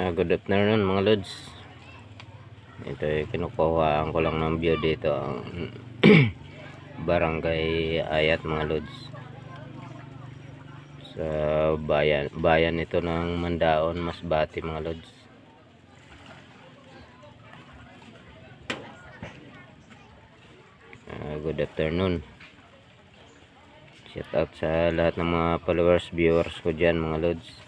Good afternoon mga lods. Ito ay kinukuhaan ko lang ng view dito ang barangay Ayat mga lods, sa bayan ito ng Mandaon, Masbate mga lods. Good afternoon. Shout out sa lahat ng mga followers, viewers ko dyan mga lods.